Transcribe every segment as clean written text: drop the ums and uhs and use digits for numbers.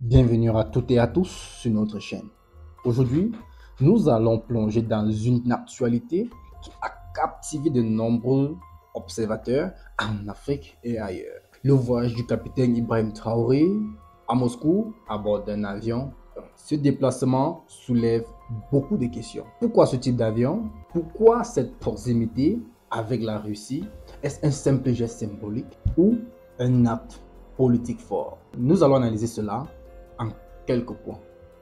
Bienvenue à toutes et à tous sur notre chaîne. Aujourd'hui, nous allons plonger dans une actualité qui a captivé de nombreux observateurs en Afrique et ailleurs. Le voyage du capitaine Ibrahim Traoré à Moscou à bord d'un avion. Ce déplacement soulève beaucoup de questions. Pourquoi ce type d'avion? Pourquoi cette proximité avec la Russie? Est-ce un simple geste symbolique ou un acte politique fort? Nous allons analyser cela en quelques points,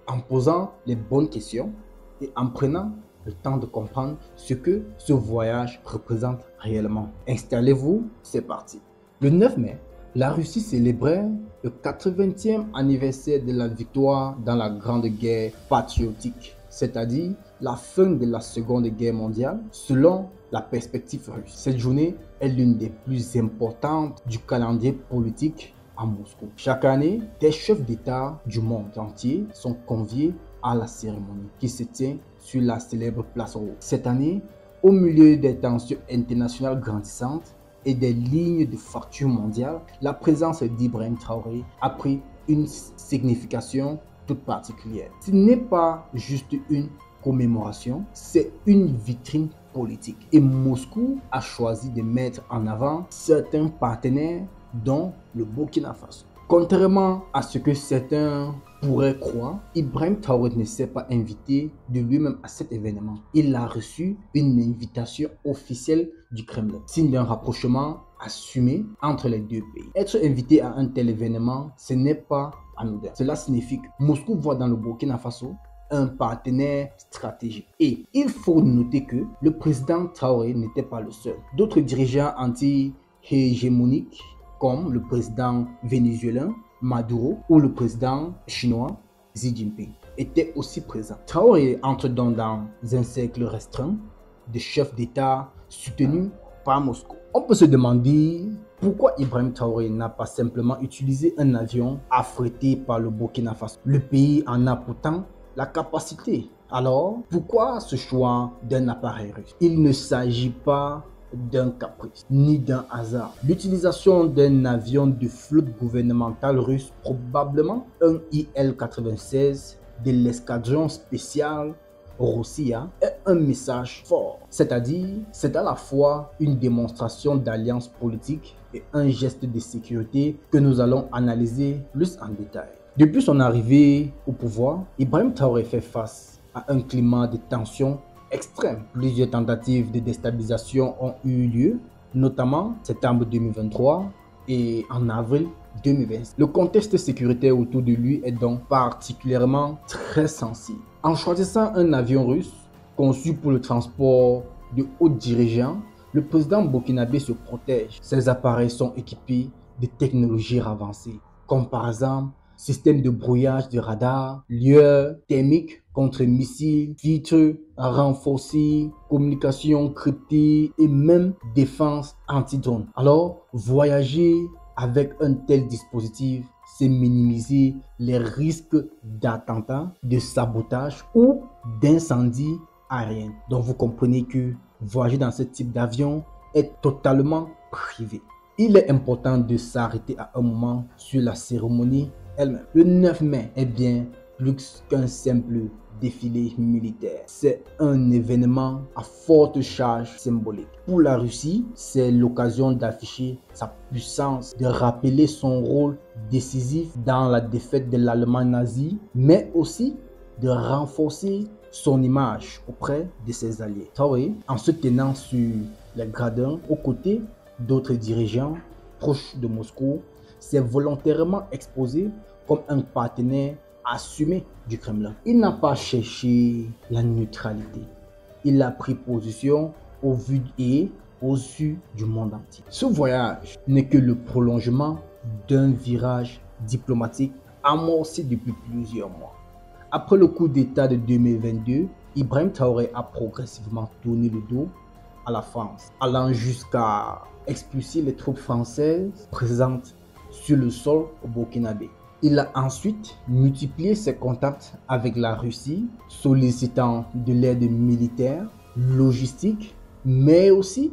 en posant les bonnes questions et en prenant le temps de comprendre ce que ce voyage représente réellement. Installez-vous, c'est parti. Le 9 mai, la Russie célébrait le 80e anniversaire de la victoire dans la Grande Guerre patriotique, c'est-à-dire la fin de la Seconde Guerre mondiale, selon la perspective russe. Cette journée est l'une des plus importantes du calendrier politique à Moscou. Chaque année, des chefs d'État du monde entier sont conviés à la cérémonie qui se tient sur la célèbre place Rouge. Cette année, au milieu des tensions internationales grandissantes et des lignes de fracture mondiale, la présence d'Ibrahim Traoré a pris une signification toute particulière. Ce n'est pas juste une commémoration, c'est une vitrine politique. Et Moscou a choisi de mettre en avant certains partenaires dont le Burkina Faso. Contrairement à ce que certains pourraient croire, Ibrahim Traoré ne s'est pas invité de lui-même à cet événement. Il a reçu une invitation officielle du Kremlin, signe d'un rapprochement assumé entre les deux pays. Être invité à un tel événement, ce n'est pas anodin. Cela signifie que Moscou voit dans le Burkina Faso un partenaire stratégique. Et il faut noter que le président Traoré n'était pas le seul. D'autres dirigeants anti-hégémoniques comme le président vénézuélien Maduro ou le président chinois Xi Jinping étaient aussi présents. Traoré entre donc dans un cercle restreint de chefs d'État soutenus par Moscou. On peut se demander pourquoi Ibrahim Traoré n'a pas simplement utilisé un avion affrété par le Burkina Faso. Le pays en a pourtant la capacité. Alors, pourquoi ce choix d'un appareil russe? Il ne s'agit pas d'un caprice, ni d'un hasard. L'utilisation d'un avion de flotte gouvernementale russe, probablement un Il-96 de l'escadron spécial Rossiya, est un message fort. C'est-à-dire, c'est à la fois une démonstration d'alliance politique et un geste de sécurité que nous allons analyser plus en détail. Depuis son arrivée au pouvoir, Ibrahim Traoré fait face à un climat de tension extrême. Plusieurs tentatives de déstabilisation ont eu lieu, notamment en septembre 2023 et en avril 2020. Le contexte sécuritaire autour de lui est donc particulièrement très sensible. En choisissant un avion russe conçu pour le transport de hauts dirigeants, le président burkinabé se protège. Ces appareils sont équipés de technologies avancées, comme par exemple système de brouillage de radar, lueur thermique contre missiles, vitres renforcées, communication cryptée et même défense anti-drone. Alors, voyager avec un tel dispositif, c'est minimiser les risques d'attentats, de sabotage ou d'incendie aérien. Donc, vous comprenez que voyager dans ce type d'avion est totalement privé. Il est important de s'arrêter à un moment sur la cérémonie elle-même. Le 9 mai est bien plus qu'un simple défilé militaire. C'est un événement à forte charge symbolique. Pour la Russie, c'est l'occasion d'afficher sa puissance, de rappeler son rôle décisif dans la défaite de l'Allemagne nazie, mais aussi de renforcer son image auprès de ses alliés. Traoré, en se tenant sur les gradins aux côtés d'autres dirigeants proches de Moscou, s'est volontairement exposé comme un partenaire assumé du Kremlin. Il n'a pas cherché la neutralité. Il a pris position au vu et aux yeux du monde entier. Ce voyage n'est que le prolongement d'un virage diplomatique amorcé depuis plusieurs mois. Après le coup d'État de 2022, Ibrahim Traoré a progressivement tourné le dos à la France, allant jusqu'à expulser les troupes françaises présentes sur le sol au Burkinabé. Il a ensuite multiplié ses contacts avec la Russie, sollicitant de l'aide militaire, logistique, mais aussi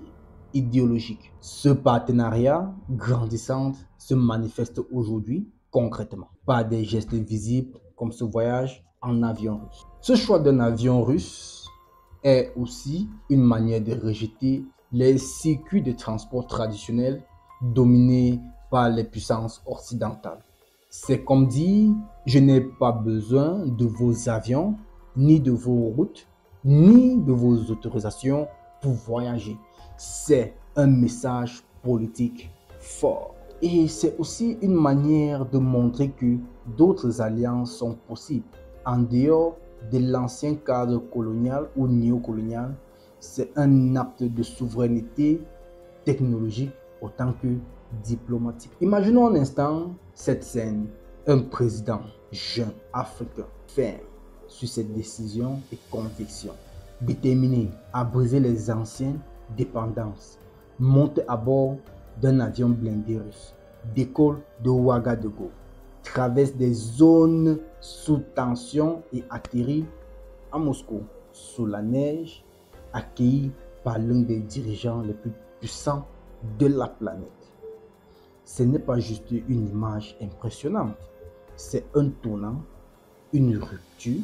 idéologique. Ce partenariat grandissant se manifeste aujourd'hui concrètement. pas des gestes visibles comme ce voyage en avion russe. Ce choix d'un avion russe est aussi une manière de rejeter les circuits de transport traditionnels dominés par les puissances occidentales. C'est comme dire, je n'ai pas besoin de vos avions, ni de vos routes, ni de vos autorisations pour voyager. C'est un message politique fort. Et c'est aussi une manière de montrer que d'autres alliances sont possibles. En dehors de l'ancien cadre colonial ou néocolonial, c'est un acte de souveraineté technologique autant que diplomatique. Imaginons un instant cette scène. Un président jeune, africain, ferme sur ses décisions et convictions, déterminé à briser les anciennes dépendances, monte à bord d'un avion blindé russe, décolle de Ouagadougou, traverse des zones sous tension et atterrit à Moscou, sous la neige, accueilli par l'un des dirigeants les plus puissants de la planète. Ce n'est pas juste une image impressionnante, c'est un tournant, une rupture,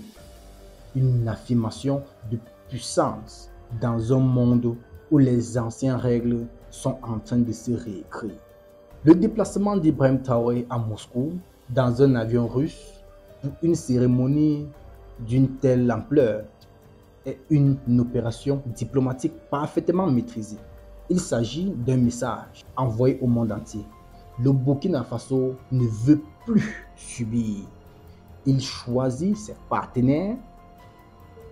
une affirmation de puissance dans un monde où les anciennes règles sont en train de se réécrire. Le déplacement d'Ibrahim Traoré à Moscou dans un avion russe pour une cérémonie d'une telle ampleur est une opération diplomatique parfaitement maîtrisée. Il s'agit d'un message envoyé au monde entier. Le Burkina Faso ne veut plus subir. Il choisit ses partenaires,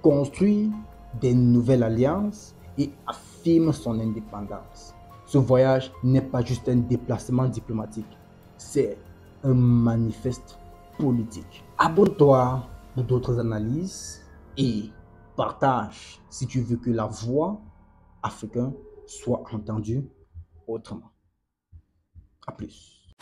construit des nouvelles alliances et affirme son indépendance. Ce voyage n'est pas juste un déplacement diplomatique, c'est un manifeste politique. Abonne-toi pour d'autres analyses et partage si tu veux que la voix africaine soit entendue autrement. À plus.